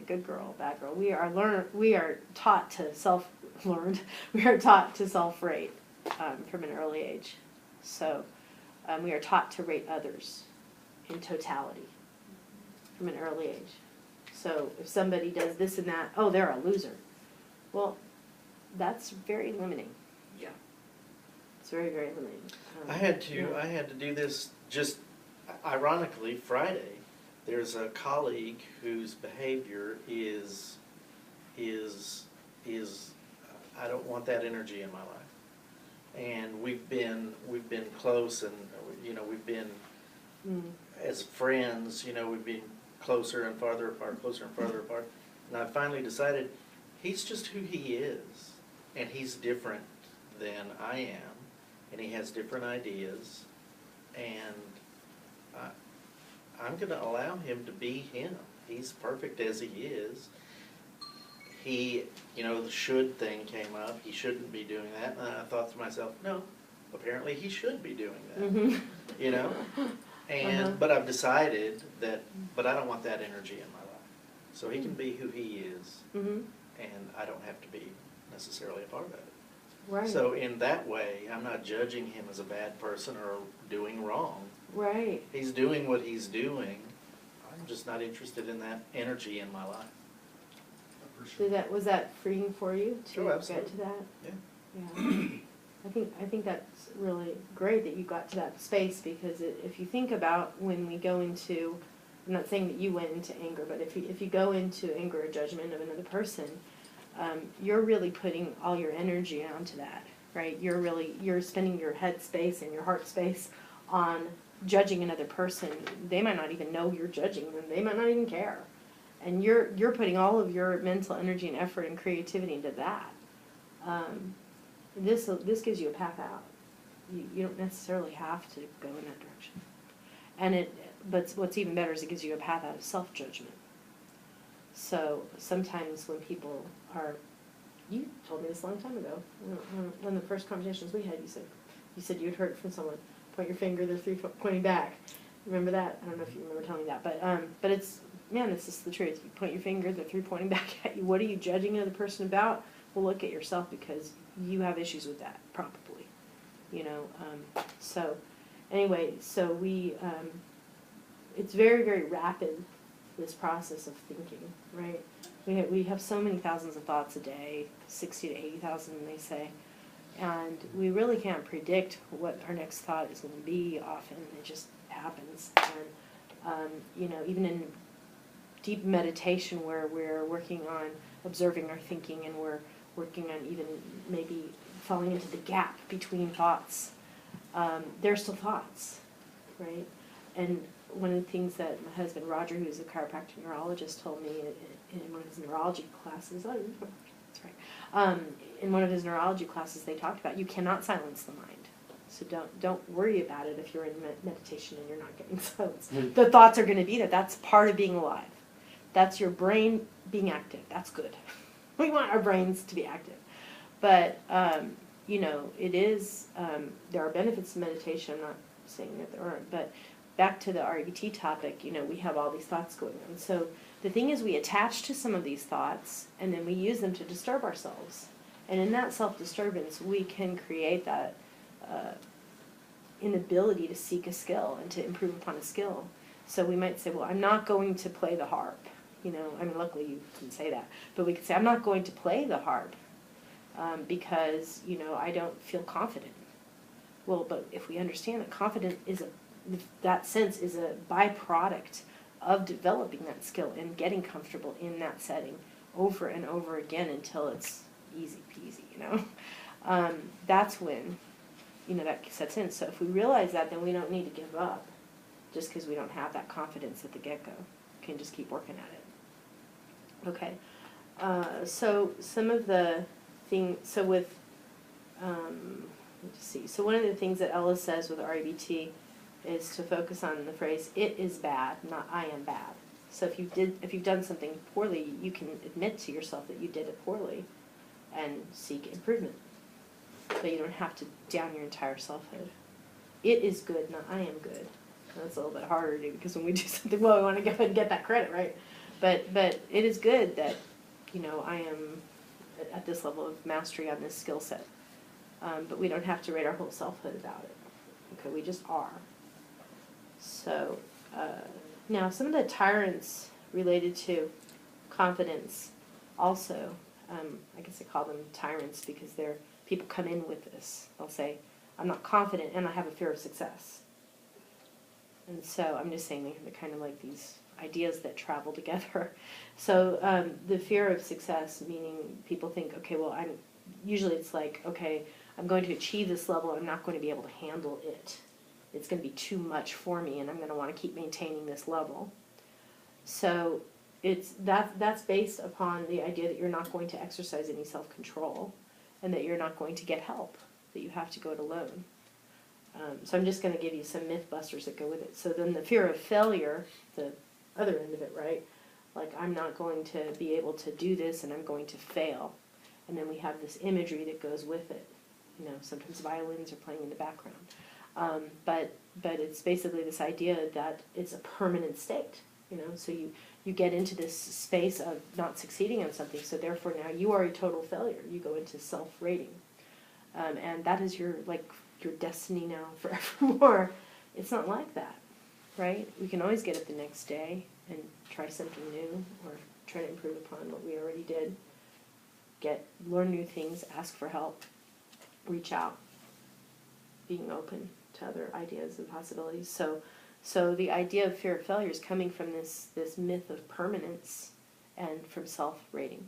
good girl, bad girl. We are taught to self-learned. We are taught to self-rate from an early age. So we are taught to rate others in totality from an early age. So if somebody does this and that, oh, they're a loser. Well, that's very limiting. Yeah. It's very, very limiting. I had to do this just ironically Friday. There's a colleague whose behavior is I don't want that energy in my life. And we've been close, and we've been as friends, we've been closer and farther apart, closer and farther apart. And I finally decided he's just who he is, and he's different than I am, and he has different ideas, and I'm going to allow him to be him. He's perfect as he is. He, the should thing came up. He shouldn't be doing that. And I thought to myself, no, apparently he should be doing that. And but I've decided that, but I don't want that energy in my life. So he can be who he is, and I don't have to be necessarily a part of it. Right. So in that way, I'm not judging him as a bad person or doing wrong. Right. He's doing what he's doing. I'm just not interested in that energy in my life. Was that freeing for you to get to that? Yeah. I think that's really great that you got to that space, because if you think about when we go into, I'm not saying that you went into anger, but if you go into anger or judgment of another person, you're really putting all your energy onto that, right? You're spending your head space and your heart space on judging another person. They might not even know you're judging them. They might not even care. And you're putting all of your mental energy and effort and creativity into that. This gives you a path out. You don't necessarily have to go in that direction. But what's even better is it gives you a path out of self-judgment. So sometimes when people are, you told me this a long time ago, one of the first conversations we had, you said you'd heard from someone, point your finger, they're pointing back. Remember that? I don't know if you remember telling me that, but it's just the truth. You point your finger, they're three pointing back at you. What are you judging another person about? Well, look at yourself, because you have issues with that, probably. So anyway, so we, it's very, very rapid, this process of thinking, right? We have so many thousands of thoughts a day, 60 to 80,000, they say. And we really can't predict what our next thought is going to be often. It just happens. And, even in deep meditation where we're working on observing our thinking, and we're working on even maybe falling into the gap between thoughts, they're still thoughts, right? And one of the things that my husband Roger, who's a chiropractic neurologist, told me in one of his neurology classes, that's right, in one of his neurology classes they talked about you cannot silence the mind. So don't worry about it if you're in meditation and you're not getting silence. The thoughts are going to be there. That's part of being alive. That's your brain being active. That's good. We want our brains to be active. But, it is, there are benefits to meditation. I'm not saying that there aren't. But back to the REBT topic, we have all these thoughts going on. So the thing is, we attach to some of these thoughts, and then we use them to disturb ourselves. And in that self-disturbance, we can create that inability to seek a skill and to improve upon a skill. So we might say, well, I'm not going to play the harp. Luckily you can say that. But we could say, I'm not going to play the harp because, I don't feel confident. Well, but if we understand that confidence that sense is a byproduct of developing that skill and getting comfortable in that setting over and over again until it's easy peasy, that's when, that sets in. So if we realize that, then we don't need to give up just because we don't have that confidence at the get-go. We can just keep working at it. Okay. So some of the things, so with, let's see. So one of the things that Ella says with REBT is to focus on the phrase, it is bad, not I am bad. So if you've done something poorly, you can admit to yourself that you did it poorly and seek improvement. But you don't have to down your entire selfhood. It is good, not I am good. And that's a little bit harder to do, because when we do something well, we want to go ahead and get that credit, right? but it is good that, you know, I am at this level of mastery on this skill set. But we don't have to rate our whole selfhood about it. Okay, we just are. So, now some of the tyrants related to confidence also, I guess I call them tyrants because people come in with this. They'll say, I'm not confident and I have a fear of success. And so I'm just saying they're kind of like these ideas that travel together. So the fear of success, meaning people think, okay, well, usually it's like, okay, I'm going to achieve this level, I'm not going to be able to handle it. It's going to be too much for me, and I'm going to want to keep maintaining this level. So that's based upon the idea that you're not going to exercise any self-control, and that you're not going to get help, that you have to go it alone. So I'm just going to give you some myth busters that go with it. So then the fear of failure, the other end of it, right? Like, I'm not going to be able to do this, and I'm going to fail. And then we have this imagery that goes with it. You know, sometimes violins are playing in the background. But it's basically this idea that it's a permanent state. You know, so you get into this space of not succeeding on something, so therefore now you are a total failure. You go into self-rating. And that is your destiny now forevermore. It's not like that, right? We can always get up the next day and try something new or try to improve upon what we already did. Learn new things, ask for help, reach out, being open to other ideas and possibilities. So the idea of fear of failure is coming from this myth of permanence and from self-rating.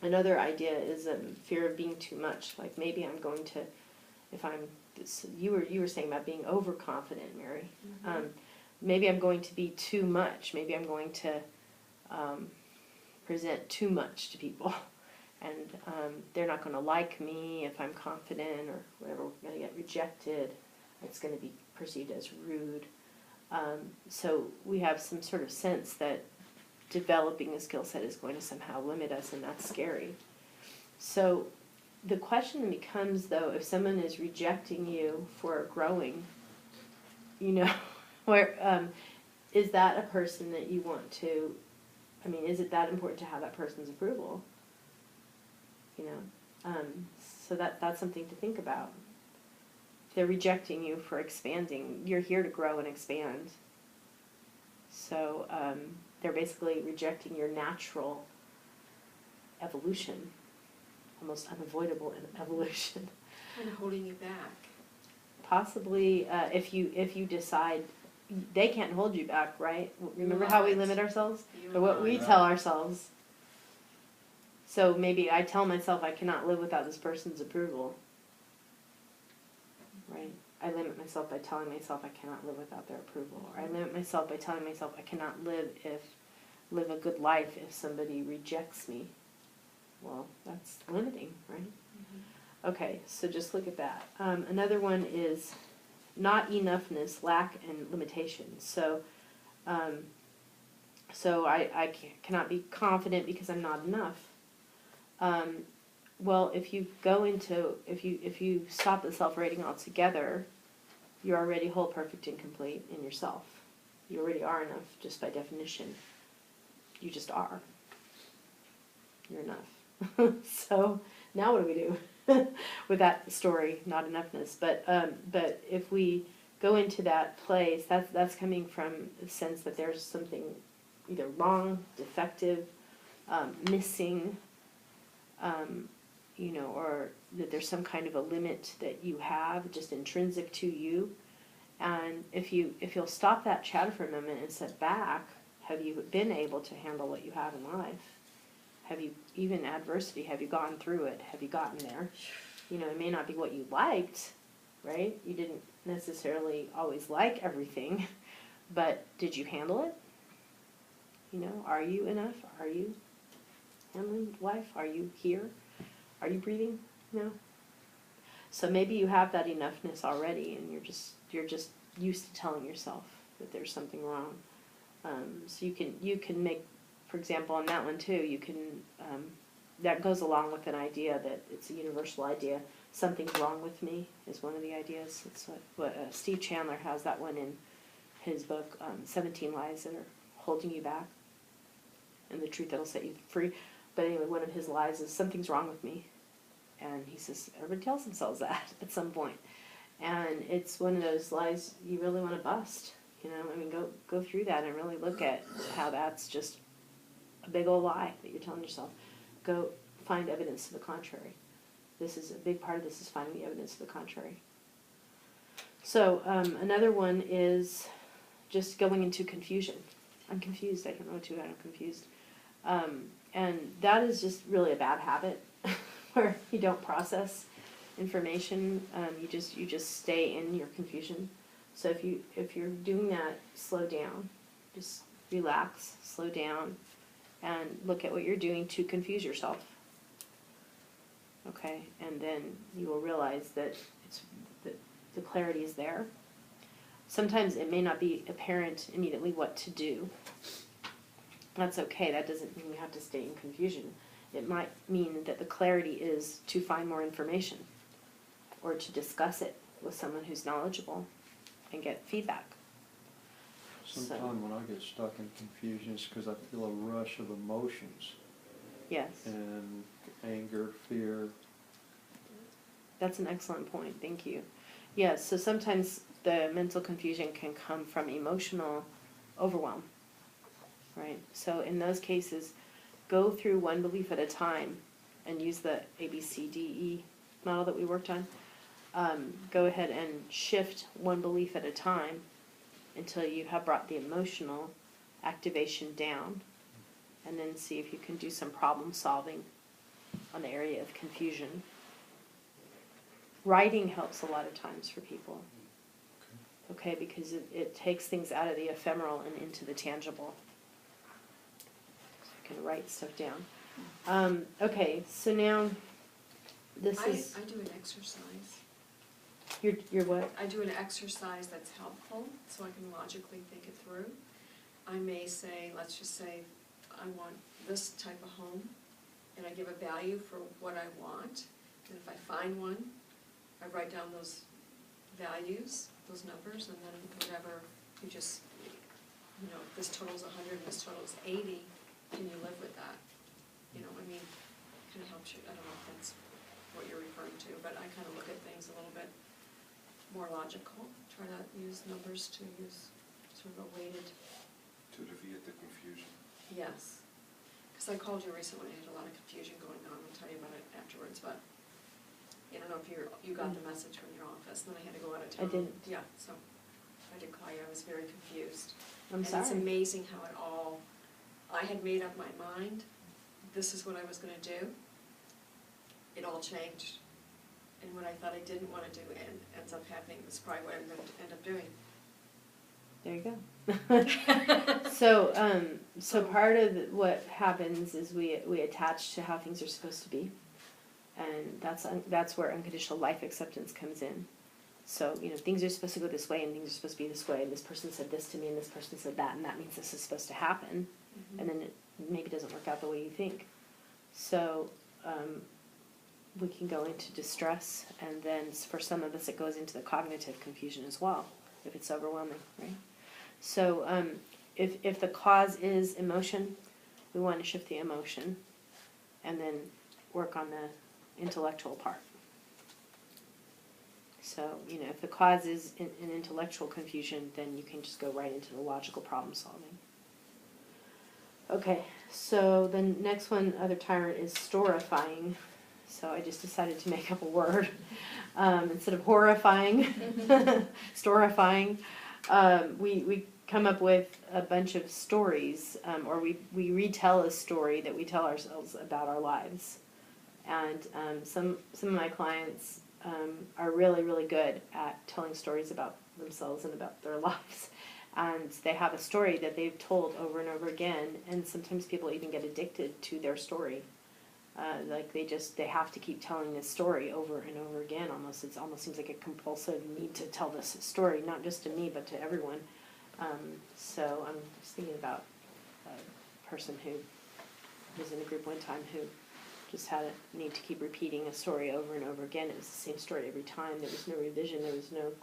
Another idea is fear of being too much. Like, maybe I'm going to, you were saying about being overconfident, Mary. Mm-hmm. Maybe I'm going to be too much. Maybe I'm going to present too much to people. And they're not going to like me if I'm confident, or whatever. We're going to get rejected. It's going to be perceived as rude. So we have some sort of sense that developing a skill set is going to somehow limit us, and that's scary. So the question becomes, though, if someone is rejecting you for growing, you know, where is that a person that you want to? I mean, is it that important to have that person's approval? You know, so that's something to think about. If they're rejecting you for expanding, you're here to grow and expand. So they're basically rejecting your natural evolution, almost unavoidable evolution. Kind of holding you back. Possibly, if you decide, they can't hold you back, right? Remember how we limit ourselves? Or what we tell ourselves. So maybe I tell myself I cannot live without this person's approval, right? I limit myself by telling myself I cannot live without their approval. Or I limit myself by telling myself I cannot live a good life if somebody rejects me. Well, that's limiting, right? Mm-hmm. Okay, so just look at that. Another one is not enoughness, lack, and limitations. So I cannot be confident because I'm not enough. Well, if you stop the self-rating altogether, you're already whole, perfect, and complete in yourself. You already are enough, just by definition. You just are. You're enough. So now what do we do with that story, not enoughness? But if we go into that place, that's coming from the sense that there's something either wrong, defective, missing, you know, or that there's some kind of a limit that you have, just intrinsic to you. And if you'll stop that chatter for a moment and sit back, have you been able to handle what you have in life? Have you, even adversity, have you gone through it? Have you gotten there? You know, it may not be what you liked, right? You didn't necessarily always like everything, but did you handle it? You know, are you enough? Are you handling life? Are you here? Are you breathing? No. So maybe you have that enoughness already, and you're just used to telling yourself that there's something wrong. So you can make, for example, on that one too, you can that goes along with an idea that it's a universal idea. Something's wrong with me is one of the ideas. It's what Steve Chandler has that one in his book, 17 Lies That Are Holding You Back. and the truth that'll set you free. But anyway, one of his lies is something's wrong with me. And he says, everybody tells themselves that at some point. And it's one of those lies you really want to bust. You know, I mean, go through that and really look at how that's just a big old lie that you're telling yourself. Go find evidence to the contrary. This is a big part of this is finding the evidence to the contrary. So another one is just going into confusion. I'm confused. I don't know what to do. I'm confused. And that is just really a bad habit where you don't process information. You just stay in your confusion. So if you're doing that, slow down. Just relax, slow down, and look at what you're doing to confuse yourself. Okay, and then you will realize that the clarity is there. Sometimes it may not be apparent immediately what to do. That's okay. That doesn't mean we have to stay in confusion. It might mean that the clarity is to find more information or to discuss it with someone who's knowledgeable and get feedback. Sometimes when I get stuck in confusion, it's because I feel a rush of emotions. Yes. And anger, fear. That's an excellent point. Thank you. Yes, so sometimes the mental confusion can come from emotional overwhelm, right? So in those cases, go through one belief at a time and use the ABCDE model that we worked on. Go ahead and shift one belief at a time until you have brought the emotional activation down, and then see if you can do some problem solving on the area of confusion. Writing helps a lot of times for people. Okay, because it takes things out of the ephemeral and into the tangible. So you can write stuff down. Okay, so now this is... I do an exercise. You're what? I do an exercise that's helpful, so I can logically think it through. I may say, let's just say, I want this type of home, and I give a value for what I want. And if I find one, I write down those values, those numbers, and then whatever, you just, you know, this total's 100 and this total's 80, can you live with that? You know, I mean, kind of helps you. I don't know if that's what you're referring to, but I kind of look at things a little bit more logical, try to use numbers to use sort of a weighted. To alleviate the confusion. Yes. Because I called you recently, I had a lot of confusion going on, I'll tell you about it afterwards, but I don't know if you got the message from your office, and then I had to go out of town. I didn't. Yeah, so I did call you, I was very confused. I'm And sorry. it's amazing how it all, I had made up my mind, this is what I was gonna do. It all changed. And what I thought I didn't wanna do ends up happening, that's probably what I'm gonna end up doing. There you go. So part of what happens is we attach to how things are supposed to be, and that's where unconditional life acceptance comes in. So things are supposed to go this way, and things are supposed to be this way, and this person said this to me, and this person said that, and that means this is supposed to happen, and then it maybe doesn't work out the way you think. So we can go into distress, and then for some of us it goes into the cognitive confusion as well, if it's overwhelming, right? So if the cause is emotion, we want to shift the emotion and then work on the intellectual part. So, if the cause is an intellectual confusion, then you can just go right into the logical problem solving. Okay, so the next one, other tyrant, is storifying. So I just decided to make up a word. Instead of horrifying, storifying. We come up with a bunch of stories, or we retell a story that we tell ourselves about our lives. And some of my clients are really, really good at telling stories about themselves and about their lives. And they have a story that they've told over and over again, and sometimes people even get addicted to their story. Like they have to keep telling this story over and over again. It almost seems like a compulsive need to tell this story, not just to me but to everyone. So I'm just thinking about a person who was in a group one time who just had a need to keep repeating a story over and over again. It was the same story every time. There was no revision. There was no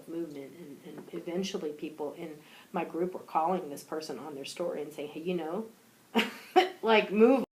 movement. And eventually people in my group were calling this person on their story and saying, hey, like move